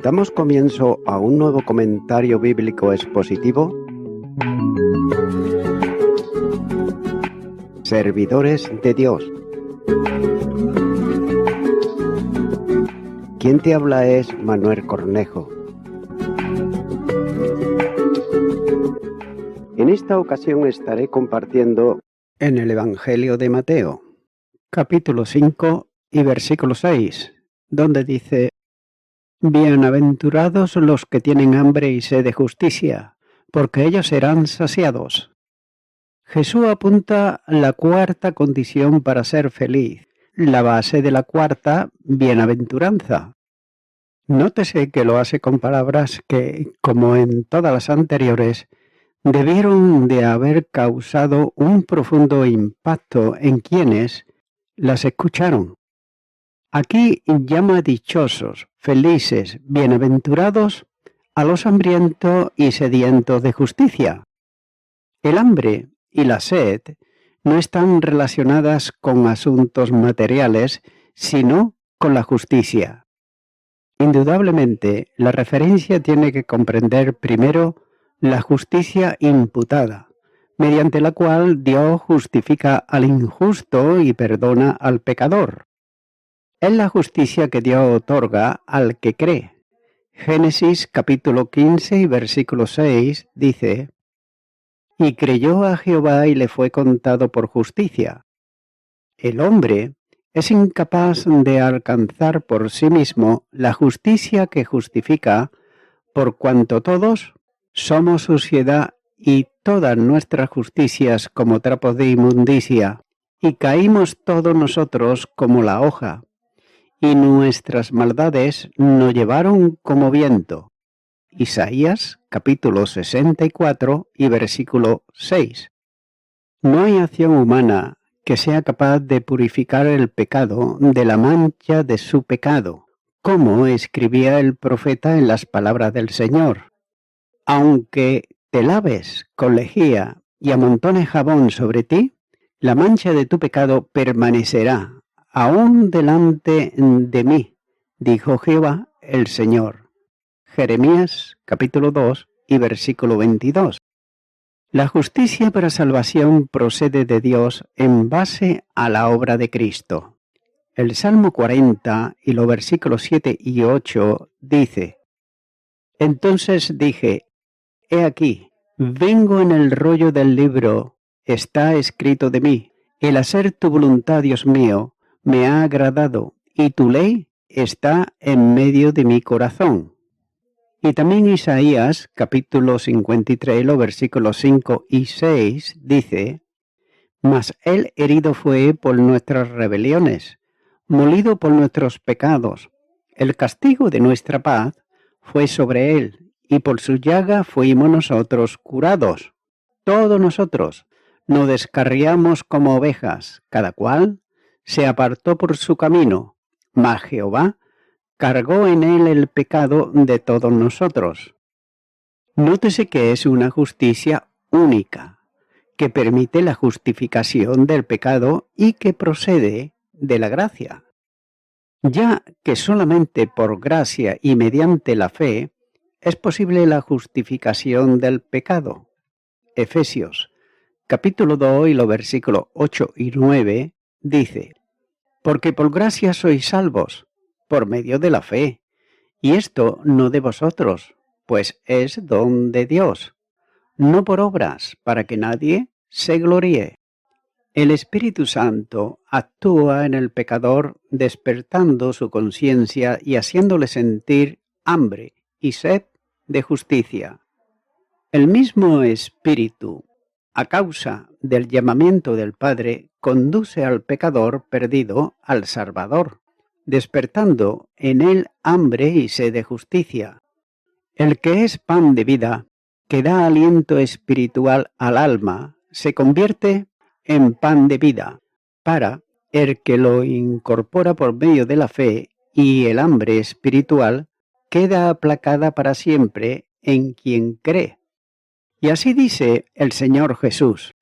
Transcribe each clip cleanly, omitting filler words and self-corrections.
Damos comienzo a un nuevo comentario bíblico expositivo. Servidores de Dios. Quien te habla es Manuel Cornejo. En esta ocasión estaré compartiendo en el Evangelio de Mateo, capítulo 5 y versículo 6, donde dice: Bienaventurados los que tienen hambre y sed de justicia, porque ellos serán saciados. Jesús apunta la cuarta condición para ser feliz, la base de la cuarta bienaventuranza. Nótese que lo hace con palabras que, como en todas las anteriores, debieron de haber causado un profundo impacto en quienes las escucharon. Aquí llama dichosos, felices, bienaventurados a los hambrientos y sedientos de justicia. El hambre y la sed no están relacionadas con asuntos materiales, sino con la justicia. Indudablemente, la referencia tiene que comprender primero la justicia imputada, mediante la cual Dios justifica al injusto y perdona al pecador. Es la justicia que Dios otorga al que cree. Génesis capítulo 15 y versículo 6 dice: Y creyó a Jehová y le fue contado por justicia. El hombre es incapaz de alcanzar por sí mismo la justicia que justifica, por cuanto todos somos suciedad y todas nuestras justicias como trapos de inmundicia, y caímos todos nosotros como la hoja, y nuestras maldades nos llevaron como viento. Isaías capítulo 64 y versículo 6. No hay acción humana que sea capaz de purificar el pecado de la mancha de su pecado, como escribía el profeta en las palabras del Señor. Aunque te laves con lejía y amontones jabón sobre ti, la mancha de tu pecado permanecerá aún delante de mí, dijo Jehová el Señor. Jeremías capítulo 2 y versículo 22. La justicia para salvación procede de Dios en base a la obra de Cristo. El Salmo 40 y los versículos 7 y 8 dice: Entonces dije: He aquí, vengo en el rollo del libro, está escrito de mí, el hacer tu voluntad, Dios mío, me ha agradado, y tu ley está en medio de mi corazón. Y también Isaías, capítulo 53, los versículos 5 y 6, dice: Mas él herido fue por nuestras rebeliones, molido por nuestros pecados. El castigo de nuestra paz fue sobre él, y por su llaga fuimos nosotros curados. Todos nosotros nos descarriamos como ovejas, cada cual se apartó por su camino, mas Jehová cargó en él el pecado de todos nosotros. Nótese que es una justicia única, que permite la justificación del pecado y que procede de la gracia. Ya que solamente por gracia y mediante la fe es posible la justificación del pecado. Efesios capítulo 2 y los versículos 8 y 9 dice: Porque por gracia sois salvos, por medio de la fe, y esto no de vosotros, pues es don de Dios, no por obras, para que nadie se gloríe. El Espíritu Santo actúa en el pecador despertando su conciencia y haciéndole sentir hambre y sed de justicia. El mismo Espíritu, a causa del llamamiento del Padre, conduce al pecador perdido al Salvador, despertando en él hambre y sed de justicia. El que es pan de vida, que da aliento espiritual al alma, se convierte en pan de vida, para el que lo incorpora por medio de la fe, y el hambre espiritual queda aplacada para siempre en quien cree. Y así dice el Señor Jesús: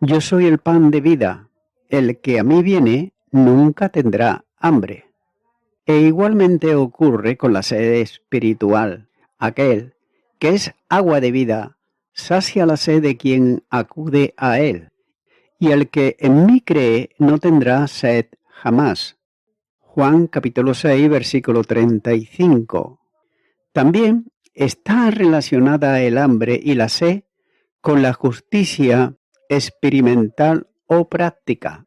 Yo soy el pan de vida. el que a mí viene nunca tendrá hambre. E igualmente ocurre con la sed espiritual. Aquel que es agua de vida sacia la sed de quien acude a él. Y el que en mí cree no tendrá sed jamás. Juan capítulo 6, versículo 35. También está relacionada el hambre y la sed con la justicia experimental o práctica.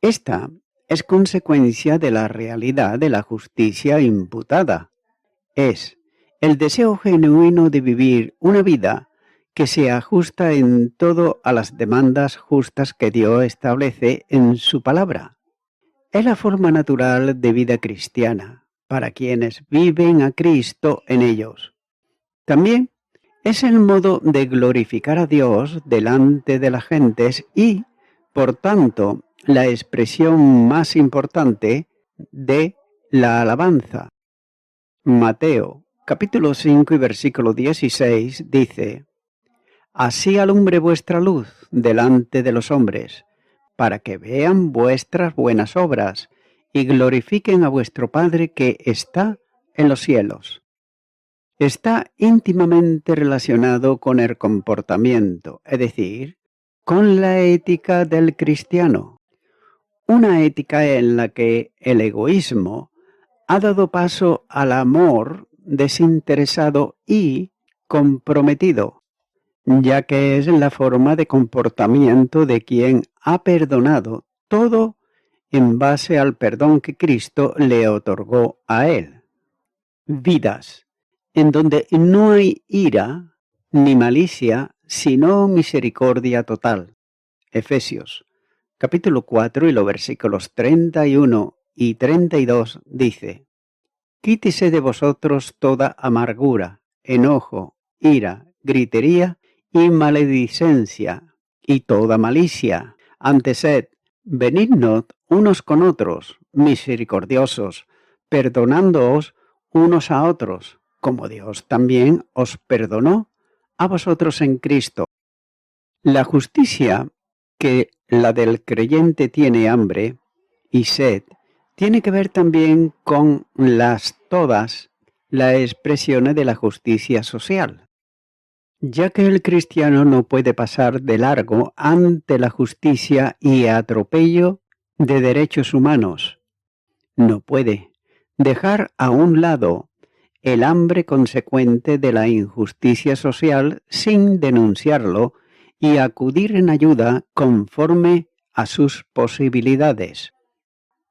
Esta es consecuencia de la realidad de la justicia imputada. Es el deseo genuino de vivir una vida que se ajusta en todo a las demandas justas que Dios establece en su palabra. Es la forma natural de vida cristiana para quienes viven a Cristo en ellos. También es el modo de glorificar a Dios delante de las gentes y, por tanto, la expresión más importante de la alabanza. Mateo, capítulo 5 y versículo 16 dice: Así alumbre vuestra luz delante de los hombres, para que vean vuestras buenas obras y glorifiquen a vuestro Padre que está en los cielos. Está íntimamente relacionado con el comportamiento, es decir, con la ética del cristiano. Una ética en la que el egoísmo ha dado paso al amor desinteresado y comprometido, ya que es la forma de comportamiento de quien ha perdonado todo en base al perdón que Cristo le otorgó a él. Vidas en donde no hay ira ni malicia, sino misericordia total. Efesios, capítulo 4 y los versículos 31 y 32 dice: Quítese de vosotros toda amargura, enojo, ira, gritería y maledicencia, y toda malicia. Antes sed benignos unos con otros, misericordiosos, perdonándoos unos a otros, como Dios también os perdonó a vosotros en Cristo. La justicia que la del creyente tiene hambre y sed tiene que ver también con todas las expresiones de la justicia social, ya que el cristiano no puede pasar de largo ante la justicia y atropello de derechos humanos. No puede dejar a un lado el hambre consecuente de la injusticia social sin denunciarlo y acudir en ayuda conforme a sus posibilidades.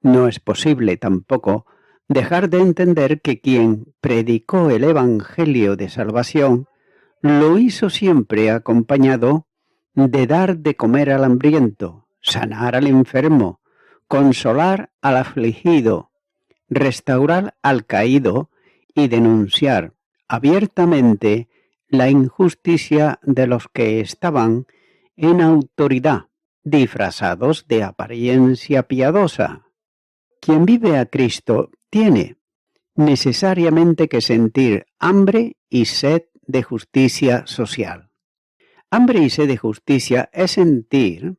No es posible tampoco dejar de entender que quien predicó el Evangelio de salvación lo hizo siempre acompañado de dar de comer al hambriento, sanar al enfermo, consolar al afligido, restaurar al caído y denunciar abiertamente la injusticia de los que estaban en autoridad, disfrazados de apariencia piadosa. Quien vive a Cristo tiene necesariamente que sentir hambre y sed de justicia social. Hambre y sed de justicia es sentir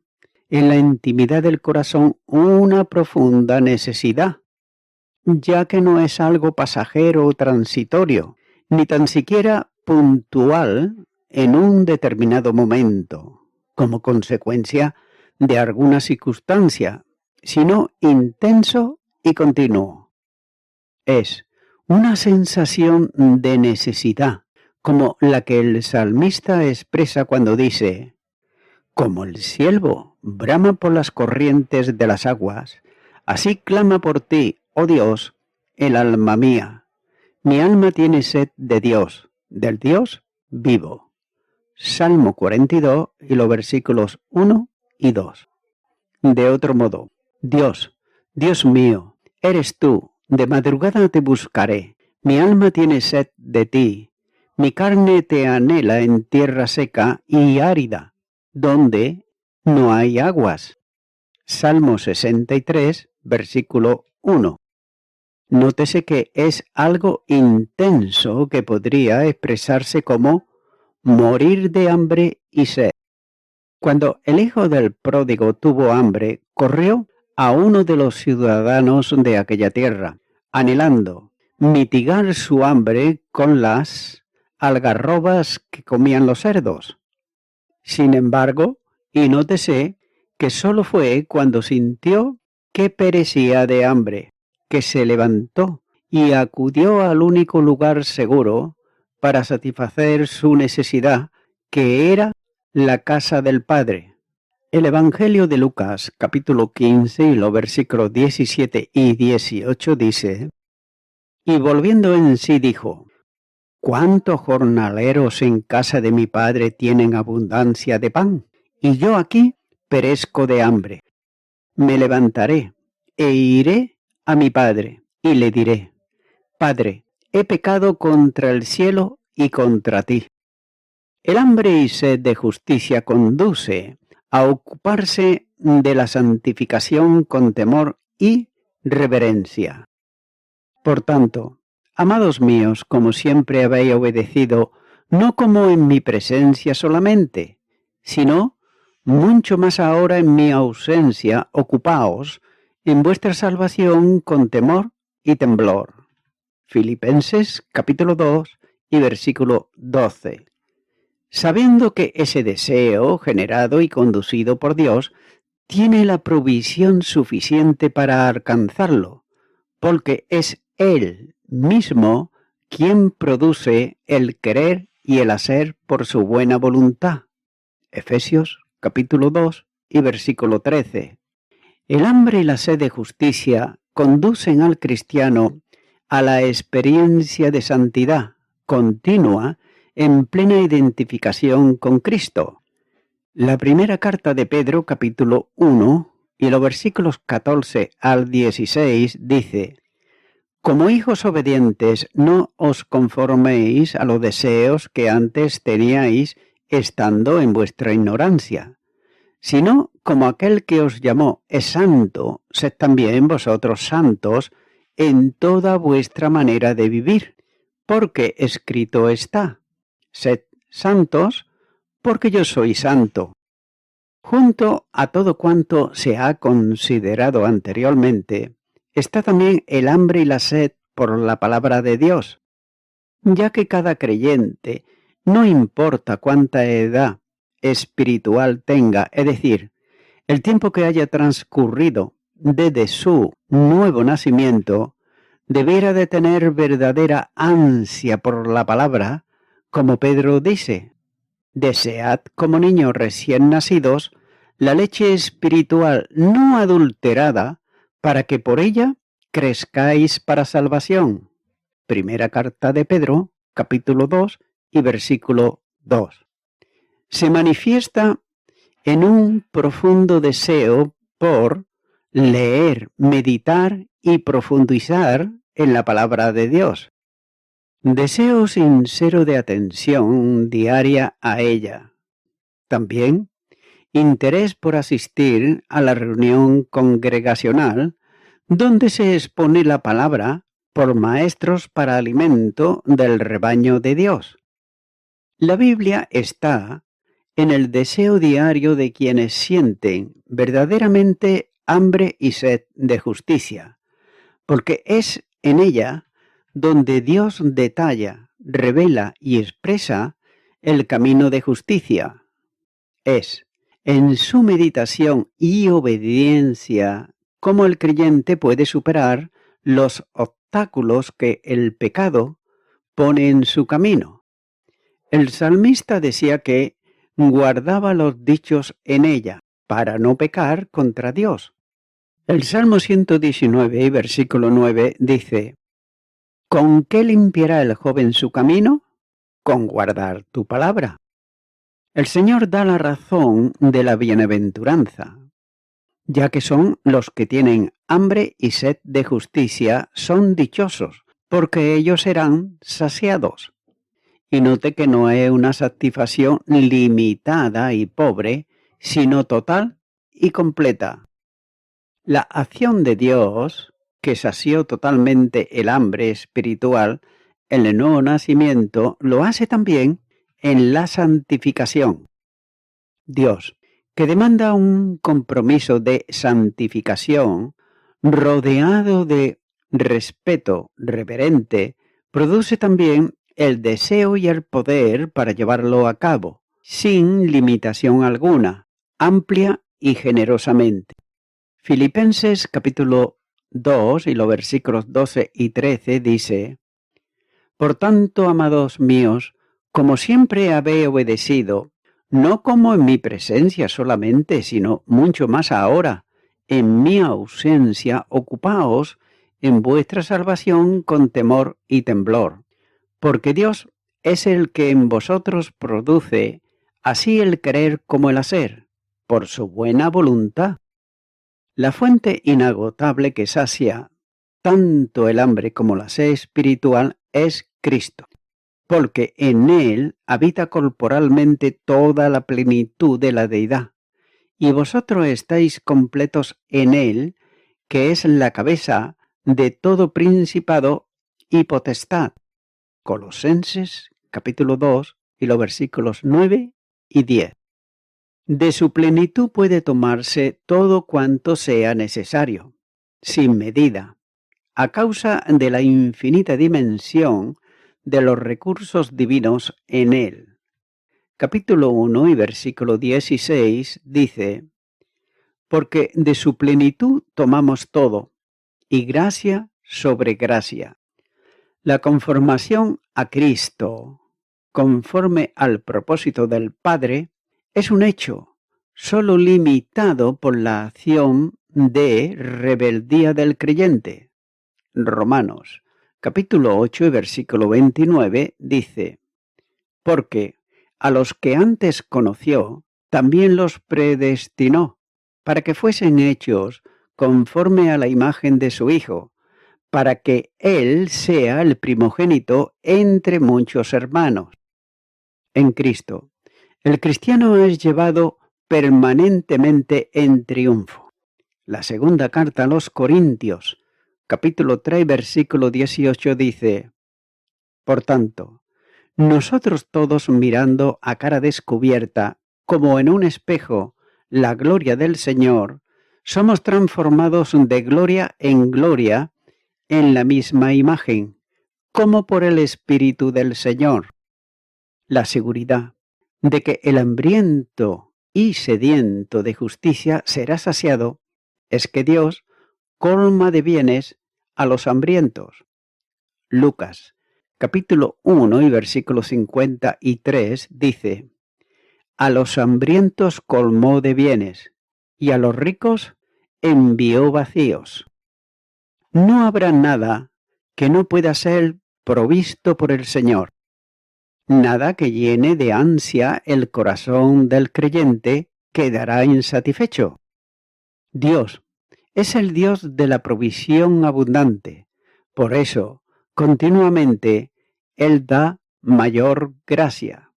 en la intimidad del corazón una profunda necesidad, ya que no es algo pasajero o transitorio, ni tan siquiera puntual en un determinado momento, como consecuencia de alguna circunstancia, sino intenso y continuo. Es una sensación de necesidad, como la que el salmista expresa cuando dice: Como el ciervo brama por las corrientes de las aguas, así clama por ti, oh Dios, el alma mía. Mi alma tiene sed de Dios, del Dios vivo. Salmo 42 y los versículos 1 y 2. De otro modo: Dios, Dios mío, eres tú, de madrugada te buscaré. Mi alma tiene sed de ti. Mi carne te anhela en tierra seca y árida, donde no hay aguas. Salmo 63, versículo 1. Nótese que es algo intenso que podría expresarse como morir de hambre y sed. Cuando el hijo del pródigo tuvo hambre, corrió a uno de los ciudadanos de aquella tierra, anhelando mitigar su hambre con las algarrobas que comían los cerdos. Sin embargo, y nótese que solo fue cuando sintió que perecía de hambre, que se levantó y acudió al único lugar seguro para satisfacer su necesidad, que era la casa del Padre. El Evangelio de Lucas, capítulo 15, y los versículos 17 y 18 dice: Y volviendo en sí dijo: ¿Cuántos jornaleros en casa de mi padre tienen abundancia de pan? Y yo aquí perezco de hambre. Me levantaré e iré a mi padre, y le diré: Padre, he pecado contra el cielo y contra ti. El hambre y sed de justicia conduce a ocuparse de la santificación con temor y reverencia. Por tanto, amados míos, como siempre habéis obedecido, no como en mi presencia solamente, sino mucho más ahora en mi ausencia, ocupaos en vuestra salvación con temor y temblor. Filipenses capítulo 2 y versículo 12. Sabiendo que ese deseo, generado y conducido por Dios, tiene la provisión suficiente para alcanzarlo, porque es Él mismo quien produce el querer y el hacer por su buena voluntad. Efesios capítulo 2 y versículo 13. El hambre y la sed de justicia conducen al cristiano a la experiencia de santidad continua en plena identificación con Cristo. La primera carta de Pedro, capítulo 1, y los versículos 14 al 16, dice: Como hijos obedientes, no os conforméis a los deseos que antes teníais estando en vuestra ignorancia, sino como aquel que os llamó es santo, sed también vosotros santos en toda vuestra manera de vivir, porque escrito está: Sed santos, porque yo soy santo. Junto a todo cuanto se ha considerado anteriormente, está también el hambre y la sed por la palabra de Dios, ya que cada creyente, no importa cuánta edad espiritual tenga, es decir, el tiempo que haya transcurrido desde su nuevo nacimiento, debiera de tener verdadera ansia por la palabra, como Pedro dice: Desead como niños recién nacidos la leche espiritual no adulterada, para que por ella crezcáis para salvación. Primera carta de Pedro, capítulo 2 y versículo 2. Se manifiesta en un profundo deseo por leer, meditar y profundizar en la palabra de Dios. Deseo sincero de atención diaria a ella. También interés por asistir a la reunión congregacional donde se expone la palabra por maestros para alimento del rebaño de Dios. La Biblia está en el deseo diario de quienes sienten verdaderamente hambre y sed de justicia, porque es en ella donde Dios detalla, revela y expresa el camino de justicia. Es en su meditación y obediencia cómo el creyente puede superar los obstáculos que el pecado pone en su camino. El salmista decía que guardaba los dichos en ella para no pecar contra Dios. El Salmo 119, versículo 9, dice: ¿Con qué limpiará el joven su camino? Con guardar tu palabra. El Señor da la razón de la bienaventuranza, ya que son los que tienen hambre y sed de justicia, son dichosos, porque ellos serán saciados. Y note que no es una satisfacción limitada y pobre, sino total y completa. La acción de Dios, que sació totalmente el hambre espiritual en el nuevo nacimiento, lo hace también en la santificación. Dios, que demanda un compromiso de santificación rodeado de respeto reverente, produce también el deseo y el poder para llevarlo a cabo, sin limitación alguna, amplia y generosamente. Filipenses capítulo 2 y los versículos 12 y 13 dice: Por tanto, amados míos, como siempre habéis obedecido, no como en mi presencia solamente, sino mucho más ahora, en mi ausencia, ocupaos en vuestra salvación con temor y temblor, porque Dios es el que en vosotros produce así el querer como el hacer, por su buena voluntad. La fuente inagotable que sacia tanto el hambre como la sed espiritual es Cristo, porque en Él habita corporalmente toda la plenitud de la deidad, y vosotros estáis completos en Él, que es la cabeza de todo principado y potestad. Colosenses capítulo 2 y los versículos 9 y 10. De su plenitud puede tomarse todo cuanto sea necesario, sin medida, a causa de la infinita dimensión de los recursos divinos en él. Capítulo 1 y versículo 16 dice: Porque de su plenitud tomamos todo, y gracia sobre gracia. La conformación a Cristo, conforme al propósito del Padre, es un hecho, solo limitado por la acción de rebeldía del creyente. Romanos, capítulo 8 y versículo 29 dice: Porque a los que antes conoció, también los predestinó, para que fuesen hechos conforme a la imagen de su Hijo, para que Él sea el primogénito entre muchos hermanos. En Cristo, el cristiano es llevado permanentemente en triunfo. La segunda carta a los Corintios, capítulo 3, versículo 18 dice: Por tanto, nosotros todos mirando a cara descubierta, como en un espejo, la gloria del Señor, somos transformados de gloria en gloria en la misma imagen, como por el Espíritu del Señor. La seguridad de que el hambriento y sediento de justicia será saciado es que Dios colma de bienes a los hambrientos. Lucas, capítulo 1 y versículo 53 dice: A los hambrientos colmó de bienes, y a los ricos envió vacíos. No habrá nada que no pueda ser provisto por el Señor, nada que llene de ansia el corazón del creyente quedará insatisfecho. Dios es el Dios de la provisión abundante, por eso, continuamente, Él da mayor gracia.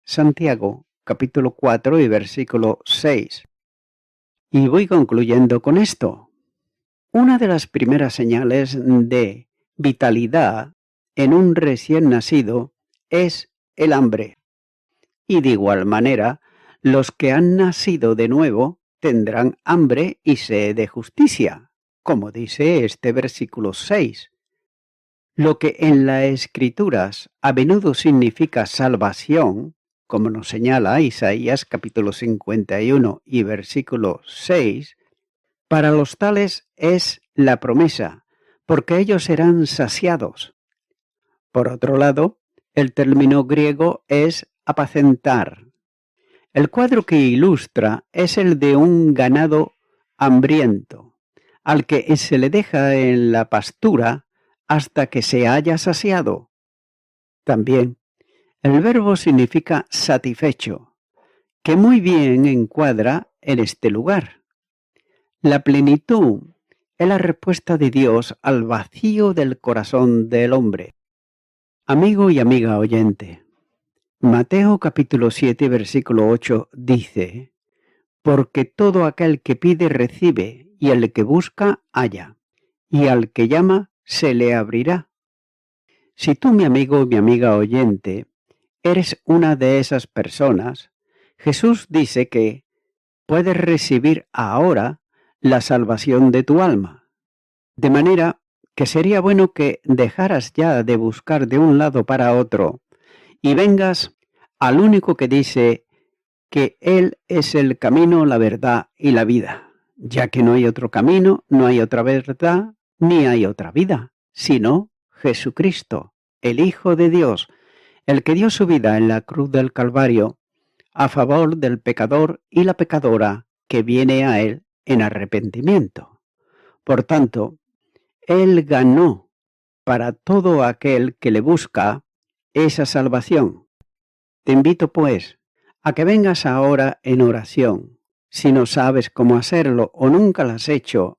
Santiago, capítulo 4 y versículo 6. Y voy concluyendo con esto. Una de las primeras señales de vitalidad en un recién nacido es el hambre. Y de igual manera, los que han nacido de nuevo tendrán hambre y sed de justicia, como dice este versículo 6. Lo que en las Escrituras a menudo significa salvación, como nos señala Isaías capítulo 51 y versículo 6, para los tales es la promesa, porque ellos serán saciados. Por otro lado, el término griego es apacentar. El cuadro que ilustra es el de un ganado hambriento, al que se le deja en la pastura hasta que se haya saciado. También, el verbo significa satisfecho, que muy bien encuadra en este lugar. La plenitud es la respuesta de Dios al vacío del corazón del hombre. Amigo y amiga oyente, Mateo capítulo 7 versículo 8 dice: Porque todo aquel que pide recibe, y el que busca halla, y al que llama se le abrirá. Si tú, mi amigo y mi amiga oyente, eres una de esas personas, Jesús dice que puedes recibir ahora la salvación de tu alma. De manera que sería bueno que dejaras ya de buscar de un lado para otro y vengas al único que dice que Él es el camino, la verdad y la vida, ya que no hay otro camino, no hay otra verdad, ni hay otra vida, sino Jesucristo, el Hijo de Dios, el que dio su vida en la cruz del Calvario a favor del pecador y la pecadora que viene a Él en arrepentimiento. Por tanto, Él ganó para todo aquel que le busca esa salvación. Te invito, pues, a que vengas ahora en oración. Si no sabes cómo hacerlo o nunca lo has hecho,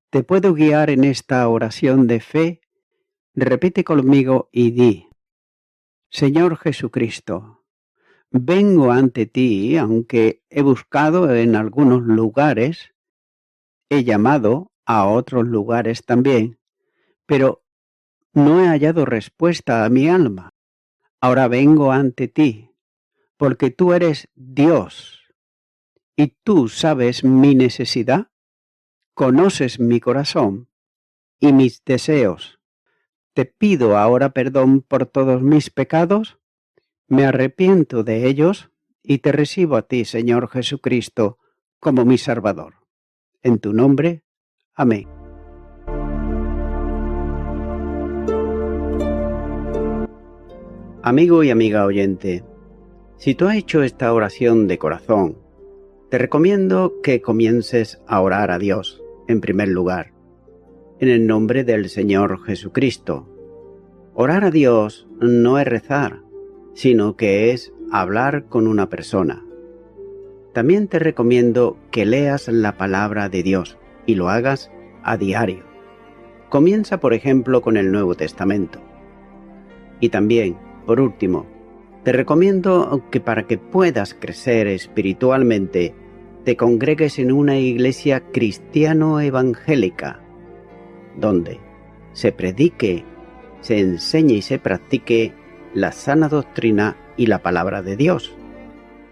te puedo guiar en esta oración de fe. Repite conmigo y di: Señor Jesucristo, vengo ante ti, aunque he buscado en algunos lugares, he llamado a otros lugares también, pero no he hallado respuesta a mi alma. Ahora vengo ante ti, porque tú eres Dios, y tú sabes mi necesidad, conoces mi corazón y mis deseos. Te pido ahora perdón por todos mis pecados, me arrepiento de ellos y te recibo a ti, Señor Jesucristo, como mi Salvador. En tu nombre, amén. Amigo y amiga oyente, si tú has hecho esta oración de corazón, te recomiendo que comiences a orar a Dios, en primer lugar, en el nombre del Señor Jesucristo. Orar a Dios no es rezar, sino que es hablar con una persona. También te recomiendo que leas la palabra de Dios y lo hagas a diario. Comienza, por ejemplo, con el Nuevo Testamento. Y también, por último, te recomiendo que para que puedas crecer espiritualmente, te congregues en una iglesia cristiano-evangélica, donde se predique, se enseñe y se practique la sana doctrina y la palabra de Dios.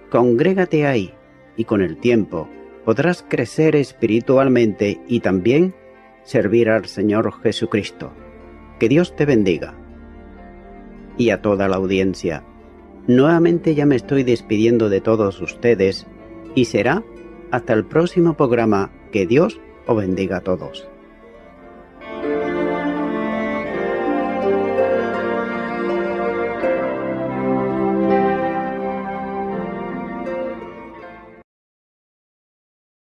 Congrégate ahí y con el tiempo podrás crecer espiritualmente y también servir al Señor Jesucristo. Que Dios te bendiga. Y a toda la audiencia, nuevamente ya me estoy despidiendo de todos ustedes y será hasta el próximo programa. Que Dios os bendiga a todos.